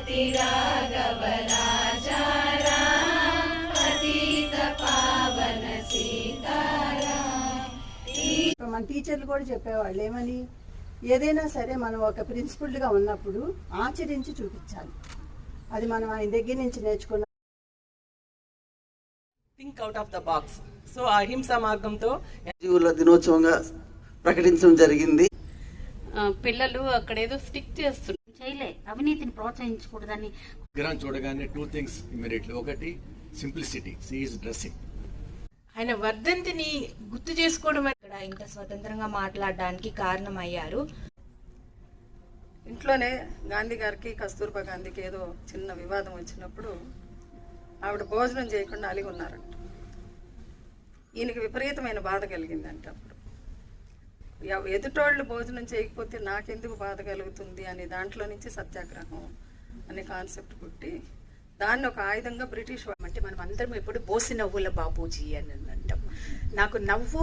పతి రాఘవ రాజా రామ పతిత పావన సీతారామ. మన టీచర్లు కూడా చెప్పేవాళ్ళు ఏమని, ఏదైనా సరే మనం ఒక ప్రిన్సిపల్గా ఉన్నప్పుడు ఆచరించి చూపించాలి. అది మనం ఆయన దగ్గర నుంచి నేర్చుకున్న think out of the box. So అహింసా మార్గంతో జీవుల దినోత్సవంగా ప్రకటించడం జరిగింది. పిల్లలు అక్కడ ఏదో స్టిక్ చేస్తున్నారు, చేయలే, అవినీతిని ప్రోత్సహించకూడదని. విగ్రహం చూడగానే 2 things ఇమ్మీడియట్లీ. ఒకటి సింప్లిసిటీ, సీ ఈజ్ డ్రెస్సింగ్. ఆయన వర్ధంతిని గుర్తు చేసుకోవడం ఇక్కడ ఇంత స్వతంత్రంగా మాట్లాడడానికి కారణమయ్యారు. ఇంట్లోనే గాంధీ గారికి కస్తూర్బా గాంధీకి ఏదో చిన్న వివాదం వచ్చినప్పుడు ఆవిడ భోజనం చేయకుండా అలిగి ఉన్నారంట. ఈయనకి విపరీతమైన బాధ కలిగిందంట. అప్పుడు ఎదుటోళ్ళు భోజనం చేయకపోతే నాకెందుకు బాధ కలుగుతుంది అనే దాంట్లో నుంచి సత్యాగ్రహం అనే కాన్సెప్ట్ పుట్టి దాన్ని ఒక ఆయుధంగా బ్రిటిష్ అంటే మనం అందరం ఎప్పుడు బోసి నవ్వుల బాపూజీ అని అంటాం. నాకు నవ్వు